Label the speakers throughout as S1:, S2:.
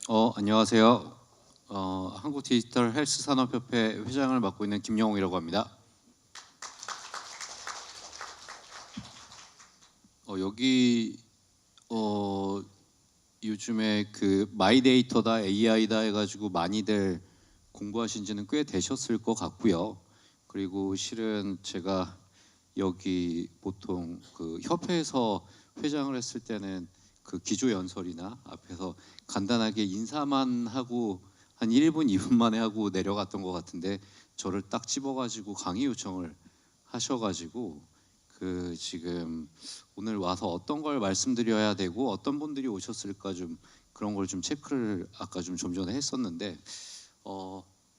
S1: 안녕하세요. 한국 디지털 헬스 산업협회 회장을 맡고 있는 김영웅이라고 합니다. 여기 요즘에 그 마이데이터다 AI다 해가지고 많이들 공부하신 지는 꽤 되셨을 것 같고요. 그리고 실은 제가 여기 보통 그 협회에서 회장을 했을 때는 그 기조 연설이나 앞에서 간단하게 인사만 하고 한 1분, 2분 만에 하고 내려갔던 것 같은데 저를 딱 집어가지고 강의 요청을 하셔가지고 그 지금 오늘 와서 어떤 걸 말씀드려야 되고 어떤 분들이 오셨을까 좀 그런 걸 좀 체크를 아까 좀 전에 했었는데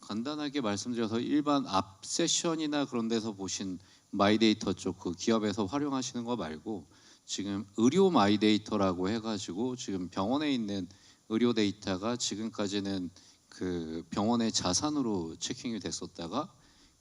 S1: 간단하게 말씀드려서 일반 앞 세션이나 그런 데서 보신 마이데이터 쪽 그 기업에서 활용하시는 거 말고 지금 의료 마이데이터라고 해가지고 지금 병원에 있는 의료 데이터가 지금까지는 그 병원의 자산으로 체킹이 됐었다가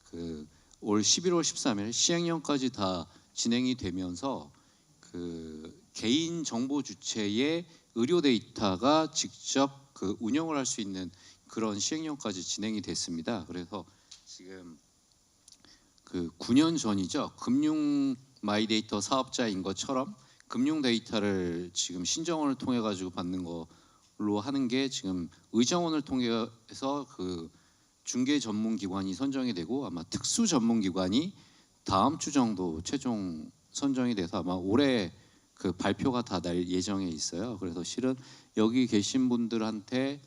S1: 그 올 11월 13일 시행령까지 다 진행이 되면서 그 개인 정보 주체의 의료 데이터가 직접 그 운영을 할 수 있는 그런 시행령까지 진행이 됐습니다. 그래서 지금 그 9년 전이죠. 금융 마이데이터 사업자인 것처럼 금융 데이터를 지금 신정원을 통해 가지고 받는 걸로 하는 게 지금 의정원을 통해서 그 중개 전문 기관이 선정이 되고 아마 특수 전문 기관이 다음 주 정도 최종 선정이 돼서 아마 올해 그 발표가 다 날 예정에 있어요. 그래서 실은 여기 계신 분들한테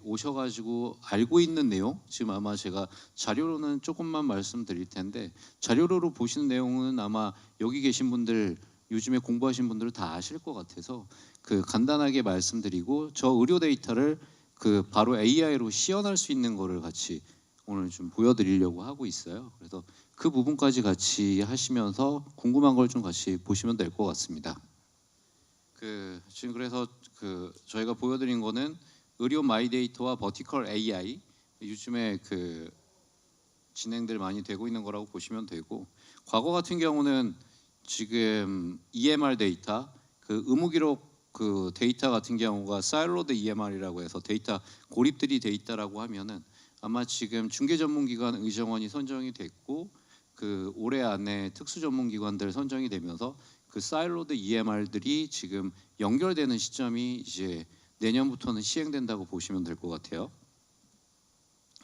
S1: 오셔가지고 알고 있는 내용 지금 아마 제가 자료로는 조금만 말씀드릴 텐데 자료로 보시는 내용은 아마 여기 계신 분들 요즘에 공부하신 분들은 다 아실 것 같아서 그 간단하게 말씀드리고 저 의료 데이터를 그 바로 AI로 시연할 수 있는 거를 같이 오늘 좀 보여드리려고 하고 있어요. 그래서 그 부분까지 같이 하시면서 궁금한 걸 좀 같이 보시면 될 것 같습니다. 그 지금 그래서 그 저희가 보여드린 거는 의료 마이데이터와 버티컬 AI 요즘에 그 진행들 많이 되고 있는 거라고 보시면 되고 과거 같은 경우는 지금 EMR 데이터 그 의무기록 그 데이터 같은 경우가 사일로드 EMR이라고 해서 데이터 고립들이 돼 있다라고 하면은 아마 지금 중개전문기관 의정원이 선정이 됐고 그 올해 안에 특수전문기관들 선정이 되면서 그 사일로드 EMR들이 지금 연결되는 시점이 이제 내년부터는 시행된다고 보시면 될 것 같아요.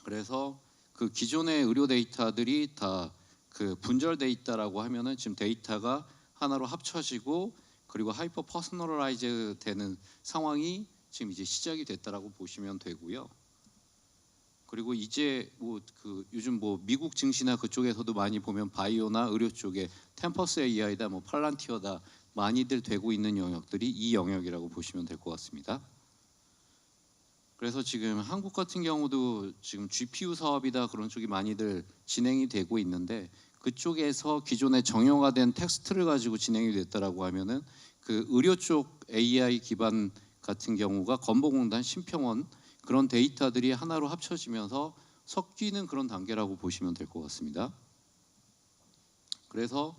S1: 그래서 그 기존의 의료 데이터들이 다 그 분절 데이터라고 하면은 지금 데이터가 하나로 합쳐지고 그리고 하이퍼 퍼스널라이즈 되는 상황이 지금 이제 시작이 됐다라고 보시면 되고요. 그리고 이제 뭐 그 요즘 뭐 미국 증시나 그쪽에서도 많이 보면 바이오나 의료 쪽에 템퍼스 AI다 뭐 팔란티어다 많이들 되고 있는 영역들이 이 영역이라고 보시면 될 것 같습니다. 그래서 지금 한국 같은 경우도 지금 GPU 사업이다 그런 쪽이 많이들 진행이 되고 있는데 그쪽에서 기존에 정형화된 텍스트를 가지고 진행이 됐다라고 하면은 그 의료 쪽 AI 기반 같은 경우가 건보공단 심평원 그런 데이터들이 하나로 합쳐지면서 섞이는 그런 단계라고 보시면 될 것 같습니다. 그래서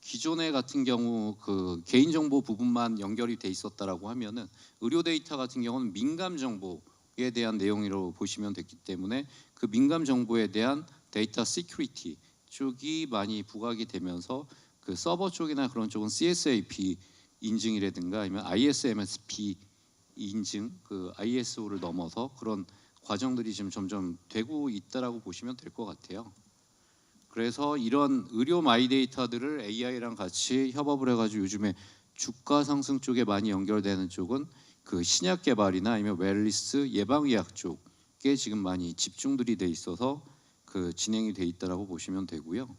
S1: 기존에 같은 경우 그 개인정보 부분만 연결이 돼 있었다라고 하면은 의료 데이터 같은 경우는 민감 정보에 대한 내용으로 보시면 됐기 때문에 그 민감 정보에 대한 데이터 시큐리티 쪽이 많이 부각이 되면서 그 서버 쪽이나 그런 쪽은 CSAP 인증이라든가 아니면 ISMSP 인증 그 ISO를 넘어서 그런 과정들이 지금 점점 되고 있다라고 보시면 될 것 같아요. 그래서 이런 의료 마이데이터들을 AI랑 같이 협업을 해가지고 요즘에 주가 상승 쪽에 많이 연결되는 쪽은 그 신약 개발이나 아니면 웰리스 예방의학 쪽에 지금 많이 집중들이 돼 있어서 그 진행이 돼 있다라고 보시면 되고요.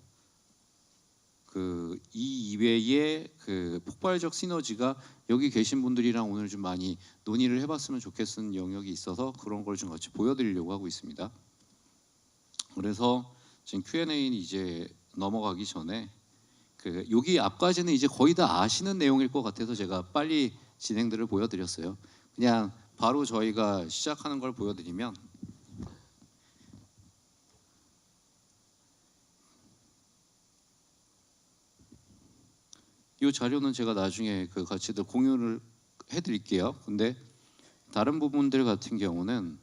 S1: 그 이 이외에 그 폭발적 시너지가 여기 계신 분들이랑 오늘 좀 많이 논의를 해봤으면 좋겠는 영역이 있어서 그런 걸 좀 같이 보여드리려고 하고 있습니다. 그래서 지금 Q&A는 이제 넘어가기 전에 그 여기 앞까지는 이제 거의 다 아시는 내용일 것 같아서 제가 빨리 진행들을 보여드렸어요. 그냥 바로 저희가 시작하는 걸 보여드리면 이 자료는 제가 나중에 그 같이들 공유를 해드릴게요. 근데 다른 부분들 같은 경우는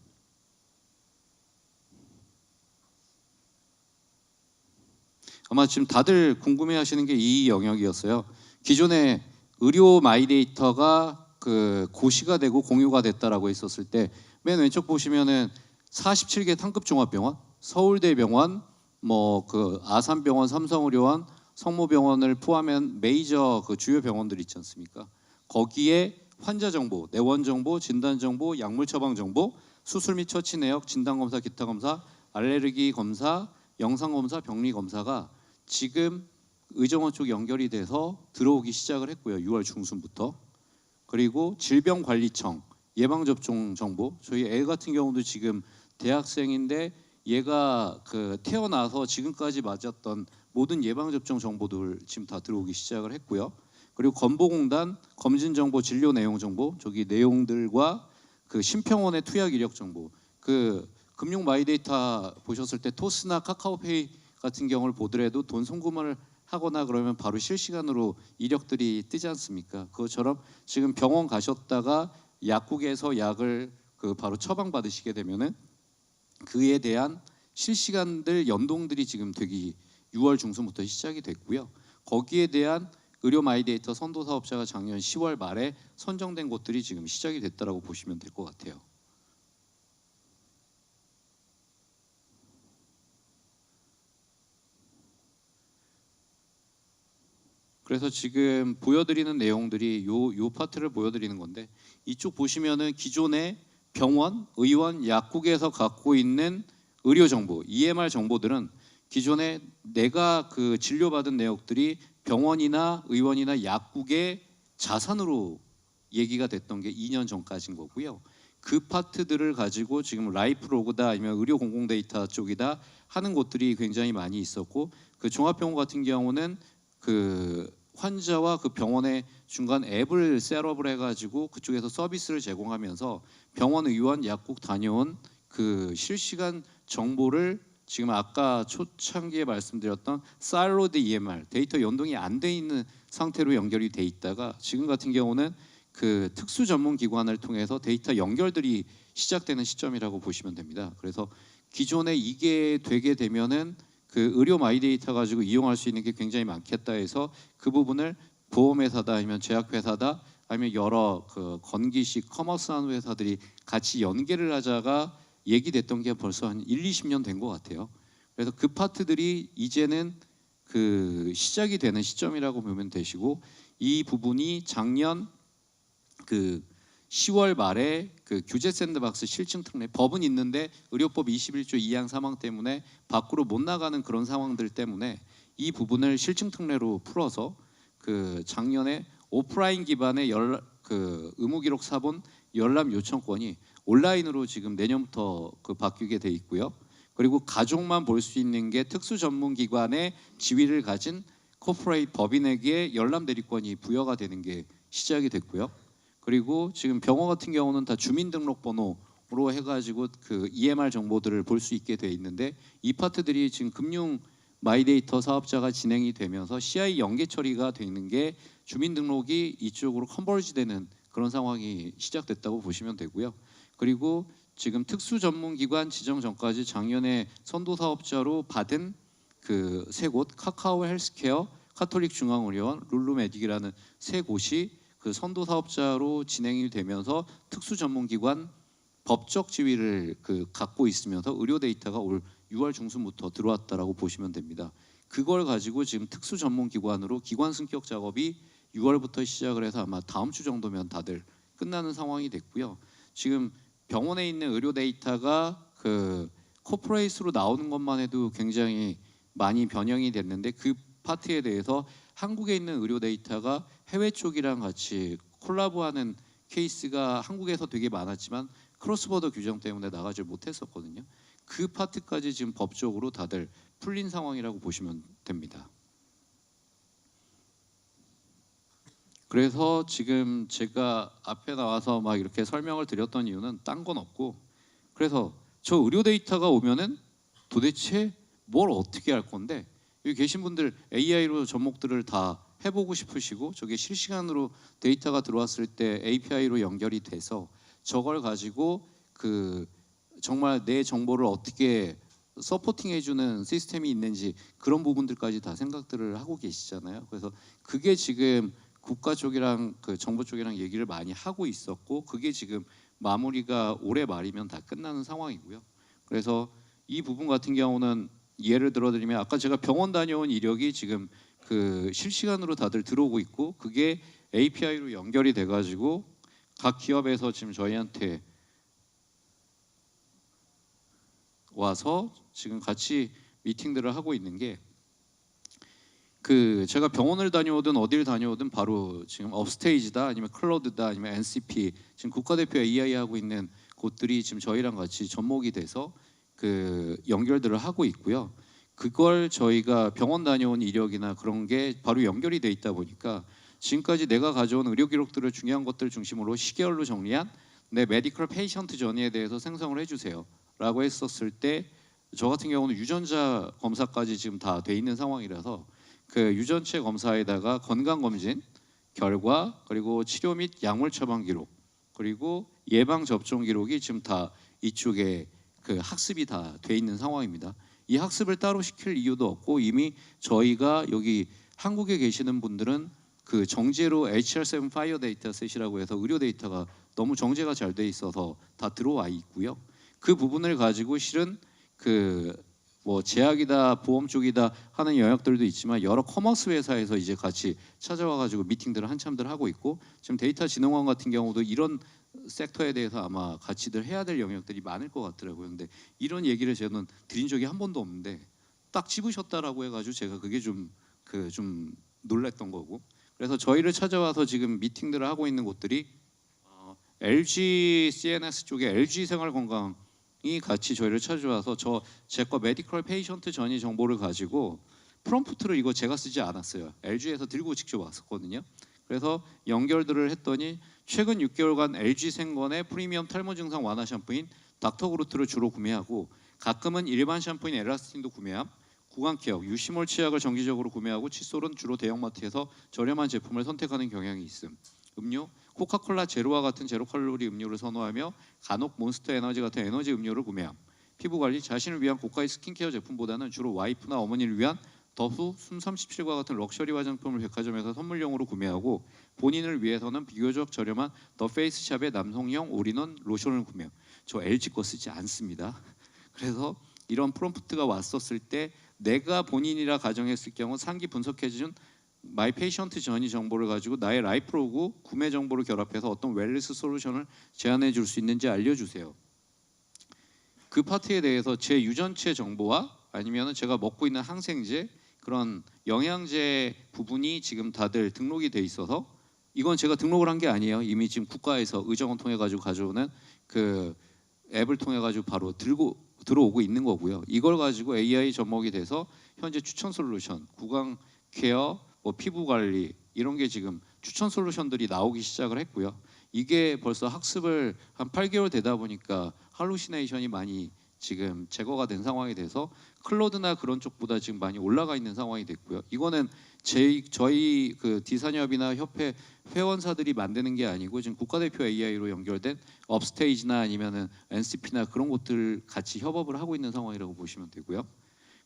S1: 아마 지금 다들 궁금해하시는 게 이 영역이었어요. 기존에 의료 마이데이터가 그 고시가 되고 공유가 됐다라고 했었을 때 맨 왼쪽 보시면은 47개 상급 종합병원, 서울대병원, 뭐 그 아산병원, 삼성의료원, 성모병원을 포함한 메이저 그 주요 병원들 있지 않습니까? 거기에 환자 정보, 내원 정보, 진단 정보, 약물 처방 정보, 수술 및 처치 내역, 진단 검사, 기타 검사, 알레르기 검사, 영상 검사, 병리 검사가 지금 의정원 쪽 연결이 돼서 들어오기 시작을 했고요. 6월 중순부터. 그리고 질병관리청 예방접종 정보, 저희 애 같은 경우도 지금 대학생인데 얘가 그 태어나서 지금까지 맞았던 모든 예방접종 정보들 지금 다 들어오기 시작을 했고요. 그리고 건보공단 검진정보, 진료 내용 정보, 저기 내용들과 그 심평원의 투약 이력 정보, 그 금융 마이데이터 보셨을 때 토스나 카카오페이 같은 경우를 보더라도 돈 송금을 하거나 그러면 바로 실시간으로 이력들이 뜨지 않습니까? 그것처럼 지금 병원 가셨다가 약국에서 약을 그 바로 처방 받으시게 되면은 그에 대한 실시간들 연동들이 지금 되기 6월 중순부터 시작이 됐고요. 거기에 대한 의료 마이데이터 선도 사업자가 작년 10월 말에 선정된 곳들이 지금 시작이 됐다라고 보시면 될 것 같아요. 그래서 지금 보여드리는 내용들이 요 파트를 보여드리는 건데 이쪽 보시면은 기존의 병원, 의원, 약국에서 갖고 있는 의료 정보, EMR 정보들은 기존에 내가 그 진료받은 내역들이 병원이나 의원이나 약국의 자산으로 얘기가 됐던 게 2년 전까지인 거고요. 그 파트들을 가지고 지금 라이프로그다 아니면 의료 공공 데이터 쪽이다 하는 곳들이 굉장히 많이 있었고 그 종합병원 같은 경우는 그 환자와 그 병원의 중간 앱을 셋업을 해가지고 그쪽에서 서비스를 제공하면서 병원, 의원, 약국 다녀온 그 실시간 정보를 지금 아까 초창기에 말씀드렸던 사일로드 EMR 데이터 연동이 안 돼 있는 상태로 연결이 돼 있다가 지금 같은 경우는 그 특수 전문 기관을 통해서 데이터 연결들이 시작되는 시점이라고 보시면 됩니다. 그래서 기존에 이게 되게 되면은 그 의료 마이데이터 가지고 이용할 수 있는 게 굉장히 많겠다 해서 그 부분을 보험회사다 아니면 제약회사다 아니면 여러 그 건기식 커머스하는 회사들이 같이 연계를 하자가 얘기됐던 게 벌써 한 1, 20년 된 것 같아요. 그래서 그 파트들이 이제는 그 시작이 되는 시점이라고 보면 되시고 이 부분이 작년 그 10월 말에 그 규제 샌드박스 실증 특례 법은 있는데 의료법 21조 2항 3항 때문에 밖으로 못 나가는 그런 상황들 때문에 이 부분을 실증 특례로 풀어서 그 작년에 오프라인 기반의 그 의무 기록 사본 열람 요청권이 온라인으로 지금 내년부터 그 바뀌게 돼 있고요. 그리고 가족만 볼 수 있는 게 특수 전문 기관의 지위를 가진 코퍼레이트 법인에게 열람 대리권이 부여가 되는 게 시작이 됐고요. 그리고 지금 병원 같은 경우는 다 주민등록번호로 해가지고 그 EMR 정보들을 볼 수 있게 돼 있는데 이 파트들이 지금 금융 마이데이터 사업자가 진행이 되면서 CI 연계 처리가 되는 게 주민등록이 이쪽으로 컨버지되는 그런 상황이 시작됐다고 보시면 되고요. 그리고 지금 특수전문기관 지정 전까지 작년에 선도사업자로 받은 그 세 곳 카카오 헬스케어, 카톨릭 중앙의료원, 룰루메딕이라는 세 곳이 그 선도사업자로 진행이 되면서 특수전문기관 법적 지위를 그 갖고 있으면서 의료 데이터가 올 6월 중순부터 들어왔다라고 보시면 됩니다. 그걸 가지고 지금 특수전문기관으로 기관 승격 작업이 6월부터 시작을 해서 아마 다음 주 정도면 다들 끝나는 상황이 됐고요. 지금 병원에 있는 의료 데이터가 그 코퍼레이트로 나오는 것만 해도 굉장히 많이 변형이 됐는데 그 파트에 대해서 한국에 있는 의료 데이터가 해외 쪽이랑 같이 콜라보하는 케이스가 한국에서 되게 많았지만 크로스보더 규정 때문에 나가질 못했었거든요. 그 파트까지 지금 법적으로 다들 풀린 상황이라고 보시면 됩니다. 그래서 지금 제가 앞에 나와서 막 이렇게 설명을 드렸던 이유는 딴 건 없고 그래서 저 의료 데이터가 오면은 도대체 뭘 어떻게 할 건데 여기 계신 분들 AI로 접목들을 다 해보고 싶으시고 저게 실시간으로 데이터가 들어왔을 때 API로 연결이 돼서 저걸 가지고 그 정말 내 정보를 어떻게 서포팅해주는 시스템이 있는지 그런 부분들까지 다 생각들을 하고 계시잖아요. 그래서 그게 지금 국가 쪽이랑 그 정부 쪽이랑 얘기를 많이 하고 있었고 그게 지금 마무리가 올해 말이면 다 끝나는 상황이고요. 그래서 이 부분 같은 경우는 예를 들어드리면 아까 제가 병원 다녀온 이력이 지금 그 실시간으로 다들 들어오고 있고 그게 API로 연결이 돼가지고 각 기업에서 지금 저희한테 와서 지금 같이 미팅들을 하고 있는 게 그 제가 병원을 다녀오든 어디를 다녀오든 바로 지금 업스테이지다 아니면 클로드다 아니면 NCP 지금 국가대표 AI 하고 있는 곳들이 지금 저희랑 같이 접목이 돼서 그 연결들을 하고 있고요. 그걸 저희가 병원 다녀온 이력이나 그런 게 바로 연결이 돼 있다 보니까 지금까지 내가 가져온 의료 기록들을 중요한 것들 중심으로 시계열로 정리한 내 메디컬 페이션트 전이에 대해서 생성을 해주세요라고 했었을 때 저 같은 경우는 유전자 검사까지 지금 다 돼 있는 상황이라서 그 유전체 검사에다가 건강 검진 결과 그리고 치료 및 약물 처방 기록 그리고 예방 접종 기록이 지금 다 이쪽에 그 학습이 다 돼 있는 상황입니다. 이 학습을 따로 시킬 이유도 없고 이미 저희가 여기 한국에 계시는 분들은 그 정제로 HR7 파이어 데이터셋이라고 해서 의료 데이터가 너무 정제가 잘 돼 있어서 다 들어와 있고요. 그 부분을 가지고 실은 그 뭐 제약이다 보험 쪽이다 하는 영역들도 있지만 여러 커머스 회사에서 이제 같이 찾아와 가지고 미팅들을 한참들 하고 있고 지금 데이터진흥원 같은 경우도 이런 섹터에 대해서 아마 같이들 해야 될 영역들이 많을 것 같더라고요. 근데 이런 얘기를 저는 드린 적이 한 번도 없는데 딱 집으셨다라고 해가지고 제가 그게 좀 놀랬던 거고 그래서 저희를 찾아와서 지금 미팅들을 하고 있는 곳들이 LG CNS 쪽에 LG 생활건강 이 같이 저희를 찾아와서 제거 메디컬 페이션트 전이 정보를 가지고 프롬프트를 이거 제가 쓰지 않았어요. LG에서 들고 직접 왔었거든요. 그래서 연결들을 했더니 최근 6개월간 LG 생건의 프리미엄 탈모 증상 완화 샴푸인 닥터그루트를 주로 구매하고 가끔은 일반 샴푸인 엘라스틴도 구매함. 구강케어, 유시몰 치약을 정기적으로 구매하고 칫솔은 주로 대형마트에서 저렴한 제품을 선택하는 경향이 있음. 음료, 코카콜라 제로와 같은 제로칼로리 음료를 선호하며 간혹 몬스터 에너지 같은 에너지 음료를 구매함. 피부관리, 자신을 위한 고가의 스킨케어 제품보다는 주로 와이프나 어머니를 위한 더후, 숨37과 같은 럭셔리 화장품을 백화점에서 선물용으로 구매하고 본인을 위해서는 비교적 저렴한 더 페이스샵의 남성용 올인원 로션을 구매함. 저 LG 거 쓰지 않습니다. 그래서 이런 프롬프트가 왔었을 때 내가 본인이라 가정했을 경우 상기 분석해준 마이 페이션트 전이 정보를 가지고 나의 라이프 로그 구매 정보를 결합해서 어떤 웰니스 솔루션을 제안해 줄 수 있는지 알려주세요. 그 파트에 대해서 제 유전체 정보와 아니면 제가 먹고 있는 항생제 그런 영양제 부분이 지금 다들 등록이 돼 있어서 이건 제가 등록을 한 게 아니에요. 이미 지금 국가에서 의정원 통해 가지고 가져오는 그 앱을 통해 가지고 바로 들어오고 있는 거고요. 이걸 가지고 AI 접목이 돼서 현재 추천 솔루션, 구강 케어, 뭐 피부 관리 이런 게 지금 추천 솔루션들이 나오기 시작을 했고요. 이게 벌써 학습을 한 8개월 되다 보니까 할루시네이션이 많이 지금 제거가 된 상황이 돼서 클로드나 그런 쪽보다 지금 많이 올라가 있는 상황이 됐고요. 이거는 저희 그 디산협이나 협회 회원사들이 만드는 게 아니고 지금 국가대표 AI로 연결된 업스테이지나 아니면은 NCP나 그런 곳들 같이 협업을 하고 있는 상황이라고 보시면 되고요.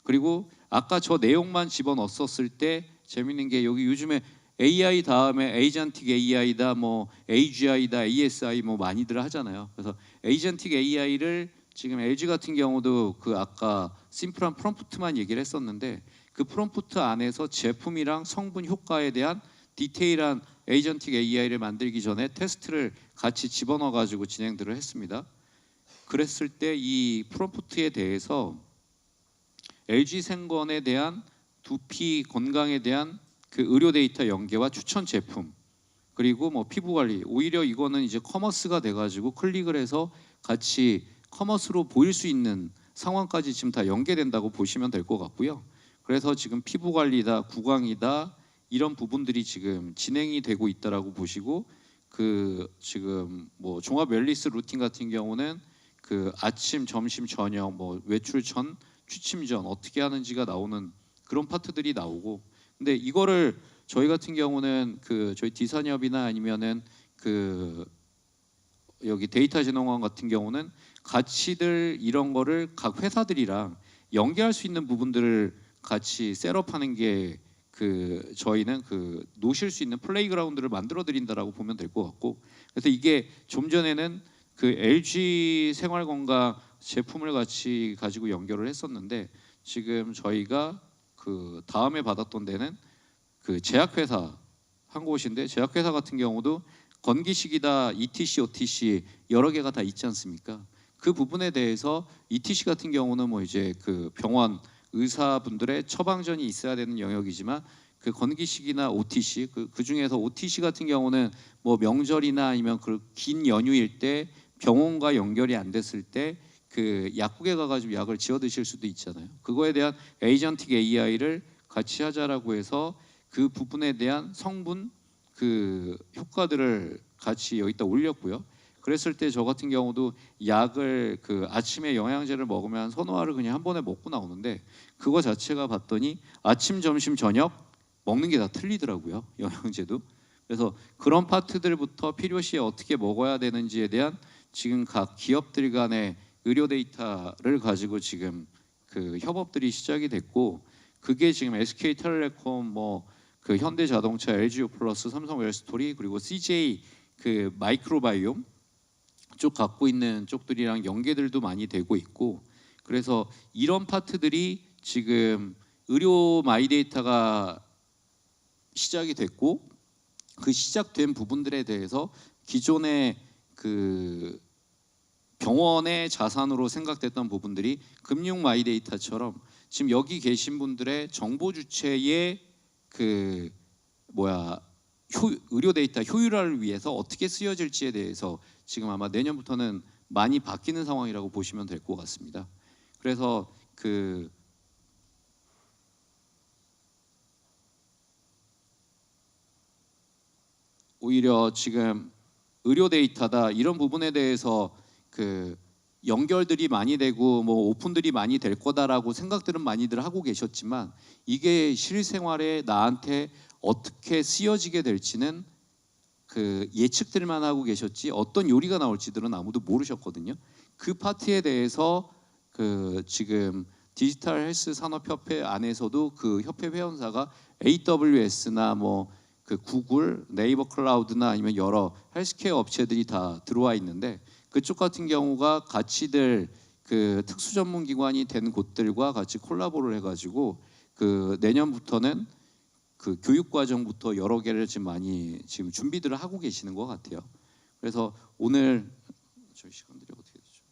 S1: 그리고 아까 저 내용만 집어넣었을 때 재밌는 게 여기 요즘에 AI 다음에 에이전틱 AI다, 뭐 AGI다, ASI 뭐 많이들 하잖아요. 그래서 에이전틱 AI를 지금 LG 같은 경우도 그 아까 심플한 프롬프트만 얘기를 했었는데 그 프롬프트 안에서 제품이랑 성분 효과에 대한 디테일한 에이전틱 AI를 만들기 전에 테스트를 같이 집어넣어 가지고 진행들을 했습니다. 그랬을 때 이 프롬프트에 대해서 LG 생건에 대한 두피 건강에 대한 그 의료 데이터 연계와 추천 제품 그리고 뭐 피부 관리 오히려 이거는 이제 커머스가 돼가지고 클릭을 해서 같이 커머스로 보일 수 있는 상황까지 지금 다 연계된다고 보시면 될 것 같고요. 그래서 지금 피부 관리다, 구강이다 이런 부분들이 지금 진행이 되고 있다라고 보시고 그 지금 뭐 종합 웰니스 루틴 같은 경우는 그 아침, 점심, 저녁 뭐 외출 전, 취침 전 어떻게 하는지가 나오는 그런 파트들이 나오고 근데 이거를 저희 같은 경우는 그 저희 디산협이나 아니면은 그 여기 데이터진흥원 같은 경우는 가치들 이런 거를 각 회사들이랑 연계할 수 있는 부분들을 같이 셋업하는 게 저희는 놓으실 수 있는 플레이그라운드를 만들어 드린다라고 보면 될 것 같고, 그래서 이게 좀 전에는 LG 생활건강 제품을 같이 가지고 연결을 했었는데, 지금 저희가 다음에 받았던 데는 제약회사 한 곳인데, 제약회사 같은 경우도 건기식이다 ETC, OTC 여러 개가 다 있지 않습니까? 그 부분에 대해서 ETC 같은 경우는 뭐 이제 병원 의사분들의 처방전이 있어야 되는 영역이지만, 건기식이나 OTC 그 중에서 OTC 같은 경우는 뭐 명절이나 아니면 긴 연휴일 때 병원과 연결이 안 됐을 때 약국에 가가지고 약을 지어 드실 수도 있잖아요. 그거에 대한 에이전틱 AI를 같이 하자라고 해서 그 부분에 대한 성분 효과들을 같이 여기다 올렸고요. 그랬을 때 저 같은 경우도 약을 아침에 영양제를 먹으면 선호화를 그냥 한 번에 먹고 나오는데, 그거 자체가 봤더니 아침, 점심, 저녁 먹는 게 다 틀리더라고요. 영양제도. 그래서 그런 파트들부터 필요시에 어떻게 먹어야 되는지에 대한 지금 각 기업들 간의 의료 데이터를 가지고 지금 협업들이 시작이 됐고, 그게 지금 SK텔레콤, 현대자동차, LG유플러스, 삼성 웰스토리, 그리고 CJ 마이크로바이옴 쪽 갖고 있는 쪽들이랑 연계들도 많이 되고 있고, 그래서 이런 파트들이 지금 의료 마이데이터가 시작이 됐고, 그 시작된 부분들에 대해서 기존의 병원의 자산으로 생각됐던 부분들이 금융 마이데이터처럼 지금 여기 계신 분들의 정보 주체의 의료 데이터 효율화를 위해서 어떻게 쓰여질지에 대해서 지금 아마 내년부터는 많이 바뀌는 상황이라고 보시면 될 것 같습니다. 그래서 오히려 지금 의료 데이터다 이런 부분에 대해서 연결들이 많이 되고 오픈들이 많이 될 거다라고 생각들은 많이들 하고 계셨지만, 이게 실생활에 나한테 어떻게 쓰여지게 될지는 예측들만 하고 계셨지 어떤 요리가 나올지들은 아무도 모르셨거든요. 그 파트에 대해서 지금 디지털 헬스 산업협회 안에서도 협회 회원사가 AWS나 구글, 네이버 클라우드나 아니면 여러 헬스케어 업체들이 다 들어와 있는데, 그쪽 같은 경우가 같이들 특수 전문 기관이 된 곳들과 같이 콜라보를 해가지고 내년부터는 교육 과정부터 여러 개를 지금 준비들을 하고 계시는 것 같아요. 그래서 오늘 저희 시간들이 어떻게 되죠?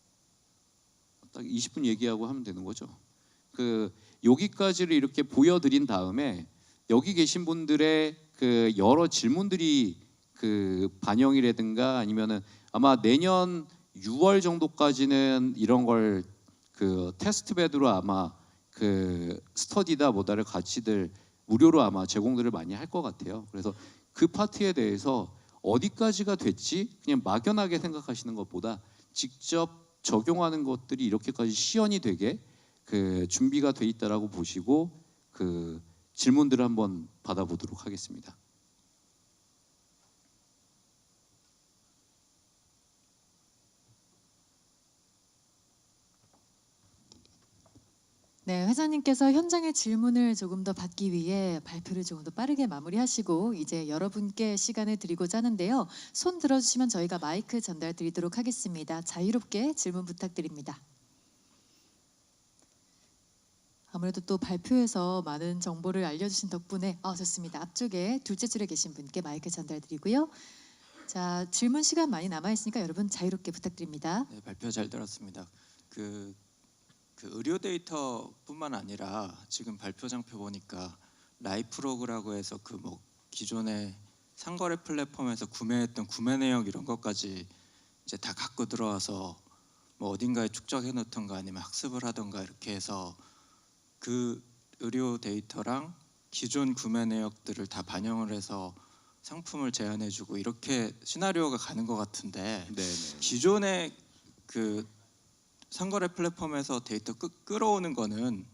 S1: 딱 20분 얘기하고 하면 되는 거죠. 여기까지를 이렇게 보여드린 다음에 여기 계신 분들의 여러 질문들이 반영이라든가 아니면은 아마 내년 6월 정도까지는 이런 걸 테스트 베드로 아마 스터디다 뭐다를 같이들 무료로 아마 제공들을 많이 할 것 같아요. 그래서 그 파트에 대해서 어디까지가 됐지 그냥 막연하게 생각하시는 것보다 직접 적용하는 것들이 이렇게까지 시연이 되게 준비가 돼 있다라고 보시고 질문들을 한번 받아보도록 하겠습니다.
S2: 네, 회장님께서 현장의 질문을 조금 더 받기 위해 발표를 조금 더 빠르게 마무리하시고 이제 여러분께 시간을 드리고자 하는데요. 손 들어주시면 저희가 마이크 전달 드리도록 하겠습니다. 자유롭게 질문 부탁드립니다. 아무래도 또 발표에서 많은 정보를 알려주신 덕분에 좋습니다. 앞쪽에 둘째 줄에 계신 분께 마이크 전달 드리고요. 자, 질문 시간 많이 남아 있으니까 여러분 자유롭게 부탁드립니다.
S3: 네, 발표 잘 들었습니다. 의료 데이터뿐만 아니라 지금 발표장표 보니까 라이프로그라고 해서 기존의 상거래 플랫폼에서 구매했던 구매 내역 이런 것까지 이제 다 갖고 들어와서 어딘가에 축적해 놓던가 아니면 학습을 하던가 이렇게 해서 의료 데이터랑 기존 구매 내역들을 다 반영을 해서 상품을 제안해주고 이렇게 시나리오가 가는 것 같은데,
S1: 네네.
S3: 기존의 상거래 플랫폼에서 데이터 끌어오는 거는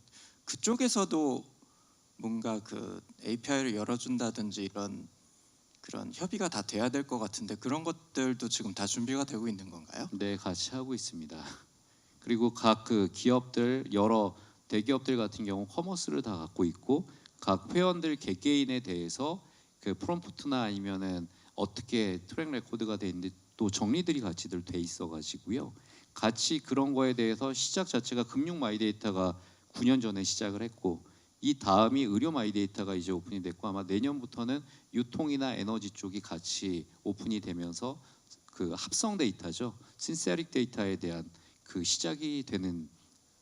S3: 그쪽에서도 뭔가 API를 열어준다든지 이런 그런 협의가 다 돼야 될 것 같은데 그런 것들도 지금 다 준비가 되고 있는 건가요?
S1: 네, 같이 하고 있습니다. 그리고 각 그 기업들 여러 대기업들 같은 경우 커머스를 다 갖고 있고 각 회원들 개개인에 대해서 그 프롬프트나 아니면은 어떻게 트랙 레코드가 돼 있는데 또 정리들이 같이들 돼 있어 가지고요. 같이 그런 거에 대해서 시작 자체가 금융 마이데이터가 9년 전에 시작을 했고 이 다음이 의료 마이데이터가 이제 오픈이 됐고 아마 내년부터는 유통이나 에너지 쪽이 같이 오픈이 되면서 그 합성 데이터죠. 신세릭 데이터에 대한 그 시작이 되는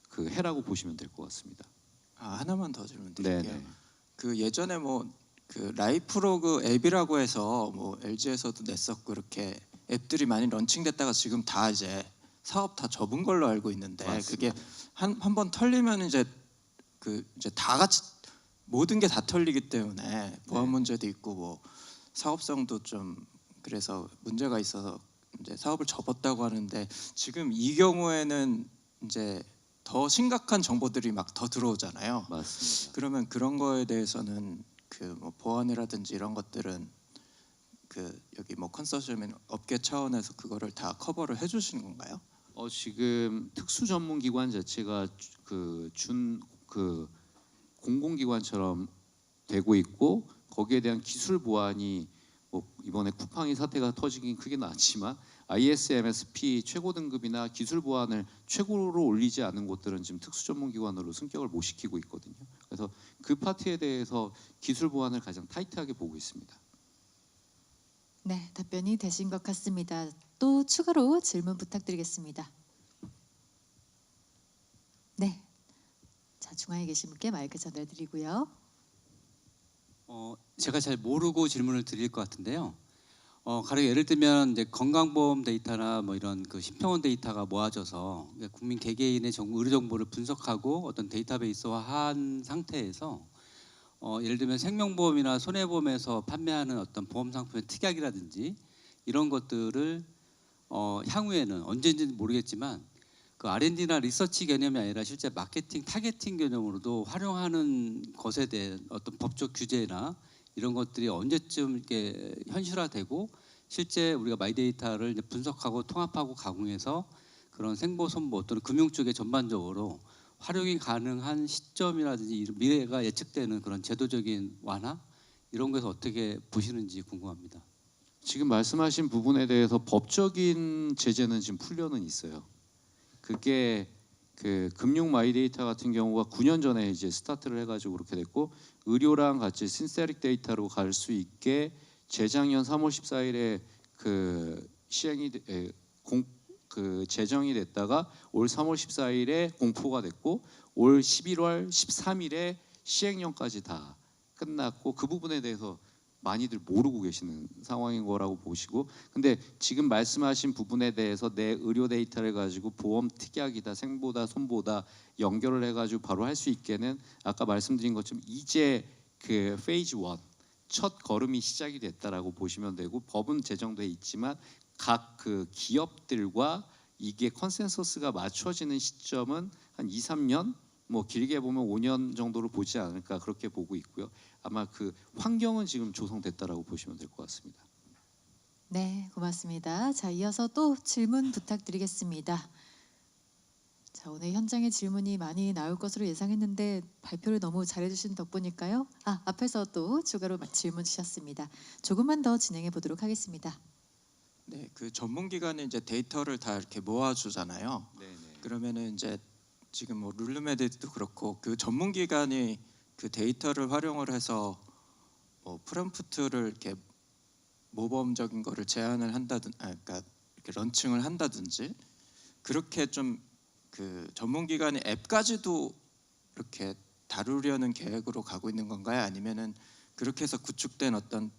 S1: 그 해라고 보시면 될 것 같습니다.
S3: 하나만 더 질문
S1: 네,
S3: 드릴게요.
S1: 네.
S3: 그 예전에 뭐 그 라이프로그 앱이라고 해서 뭐 LG에서도 냈었고 이렇게 앱들이 많이 런칭됐다가 지금 다 이제 사업 다 접은 걸로 알고 있는데
S1: 맞습니다.
S3: 그게 한 번 털리면 이제 그 이제 다 같이 모든 게 다 털리기 때문에 보안
S1: 네.
S3: 문제도 있고 뭐 사업성도 좀 그래서 문제가 있어서 이제 사업을 접었다고 하는데 지금 이 경우에는 이제 더 심각한 정보들이 막 더 들어오잖아요.
S1: 맞습니다.
S3: 그러면 그런 거에 대해서는 그 뭐 보안이라든지 이런 것들은 그 여기 뭐 컨소시엄 업계 차원에서 그거를 다 커버를 해주시는 건가요?
S1: 지금 특수 전문 기관 자체가 그 공공기관처럼 되고 있고 거기에 대한 기술 보안이 뭐 이번에 쿠팡이 사태가 터지긴 크게 났지만 ISMSP 최고 등급이나 기술 보안을 최고로 올리지 않은 곳들은 지금 특수 전문 기관으로 승격을 못 시키고 있거든요. 그래서 그 파트에 대해서 기술 보안을 가장 타이트하게 보고 있습니다.
S2: 네, 답변이 되신 것 같습니다. 또 추가로 질문 부탁드리겠습니다. 네, 자 중앙에 계신 분께 마이크 전달드리고요.
S4: 제가 잘 모르고 질문을 드릴 것 같은데요. 가령 예를 들면 이제 건강보험 데이터나 뭐 이런 그 심평원 데이터가 모아져서 국민 개개인의 의료 정보를 분석하고 어떤 데이터베이스화한 상태에서 예를 들면 생명보험이나 손해보험에서 판매하는 어떤 보험 상품의 특약이라든지 이런 것들을 향후에는 언제인지는 모르겠지만 그 R&D나 리서치 개념이 아니라 실제 마케팅 타겟팅 개념으로도 활용하는 것에 대한 어떤 법적 규제나 이런 것들이 언제쯤 이렇게 현실화되고 실제 우리가 마이데이터를 이제 분석하고 통합하고 가공해서 그런 생보, 손보 또는 금융 쪽에 전반적으로 활용이 가능한 시점이라든지 미래가 예측되는 그런 제도적인 완화 이런 것에서 어떻게 보시는지 궁금합니다.
S1: 지금 말씀하신 부분에 대해서 법적인 제재는 지금 풀려는 있어요. 그게 그 금융 마이데이터 같은 경우가 9년 전에 이제 스타트를 해가지고 그렇게 됐고 의료랑 같이 신세릭 데이터로 갈 수 있게 재작년 3월 14일에 그 제정이 됐다가 올 3월 14일에 공포가 됐고 올 11월 13일에 시행령까지 다 끝났고 그 부분에 대해서 많이들 모르고 계시는 상황인 거라고 보시고 근데 지금 말씀하신 부분에 대해서 내 의료 데이터를 가지고 보험 특약이다 생보다 손보다 연결을 해가지고 바로 할 수 있게는 아까 말씀드린 것처럼 이제 그 페이즈 1 첫 걸음이 시작이 됐다라고 보시면 되고 법은 제정돼 있지만 각 그 기업들과 이게 컨센서스가 맞춰지는 시점은 한 2, 3년 뭐 길게 보면 5년 정도로 보지 않을까 그렇게 보고 있고요. 아마 그 환경은 지금 조성됐다라고 보시면 될 것 같습니다.
S2: 네, 고맙습니다. 자, 이어서 또 질문 부탁드리겠습니다. 자, 오늘 현장에 질문이 많이 나올 것으로 예상했는데 발표를 너무 잘해주신 덕분일까요? 앞에서 또 추가로 질문 주셨습니다. 조금만 더 진행해 보도록 하겠습니다.
S3: 네, 그 전문 기관이 이제 데이터를 다 이렇게 모아주잖아요.
S1: 네네.
S3: 그러면은 이제 지금 뭐 룰루메드도 그렇고 그 전문 기관이 그 데이터를 활용을 해서 뭐 프롬프트를 이렇게 모범적인 거를 제안을 한다든, 그러니까 이렇게 런칭을 한다든지 그렇게 좀 그 전문 기관이 앱까지도 이렇게 다루려는 계획으로 가고 있는 건가요? 아니면은 그렇게 해서 구축된 어떤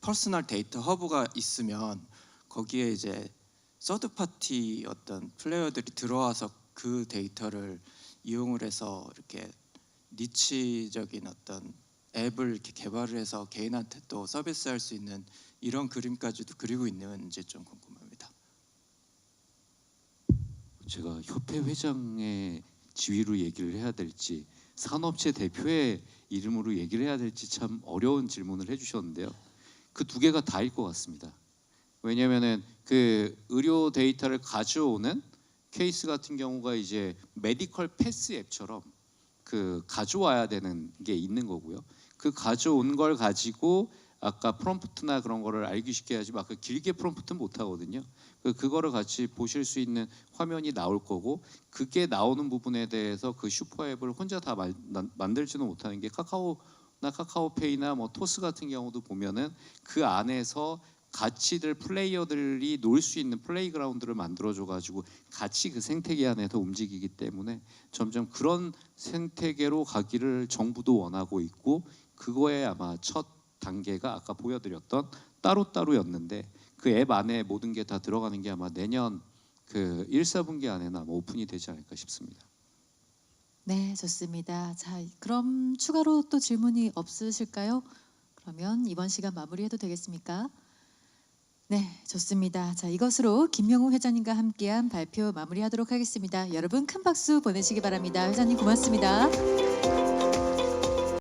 S3: 퍼스널 데이터 허브가 있으면 거기에 이제 서드 파티 어떤 플레이어들이 들어와서 그 데이터를 이용을 해서 이렇게 니치적인 어떤 앱을 이렇게 개발을 해서 개인한테 또 서비스할 수 있는 이런 그림까지도 그리고 있는지 좀 궁금합니다.
S1: 제가 협회 회장의 지위로 얘기를 해야 될지 산업체 대표의 이름으로 얘기를 해야 될지 참 어려운 질문을 해주셨는데요. 그 두 개가 다일 것 같습니다. 왜냐하면은 그 의료 데이터를 가져오는 케이스 같은 경우가 이제 메디컬 패스 앱처럼 그 가져와야 되는 게 있는 거고요. 그 가져온 걸 가지고 아까 프롬프트나 그런 거를 알기 쉽게 해야지 아까 길게 프롬프트는 못 하거든요. 그거를 같이 보실 수 있는 화면이 나올 거고 그게 나오는 부분에 대해서 그 슈퍼앱을 혼자 다 만들지는 못하는 게 카카오나 카카오페이나 뭐 토스 같은 경우도 보면은 그 안에서 같이들 플레이어들이 놀 수 있는 플레이그라운드를 만들어줘 가지고 같이 그 생태계 안에서 움직이기 때문에 점점 그런 생태계로 가기를 정부도 원하고 있고 그거에 아마 첫 단계가 아까 보여드렸던 따로따로였는데 그 앱 안에 모든 게 다 들어가는 게 아마 내년 그 1, 4분기 안에는 아마 오픈이 되지 않을까 싶습니다.
S2: 네, 좋습니다. 자, 그럼 추가로 또 질문이 없으실까요? 그러면 이번 시간 마무리해도 되겠습니까? 네, 좋습니다. 자, 이것으로 김명우 회장님과 함께한 발표 마무리하도록 하겠습니다. 여러분 큰 박수 보내시기 바랍니다. 회장님 고맙습니다.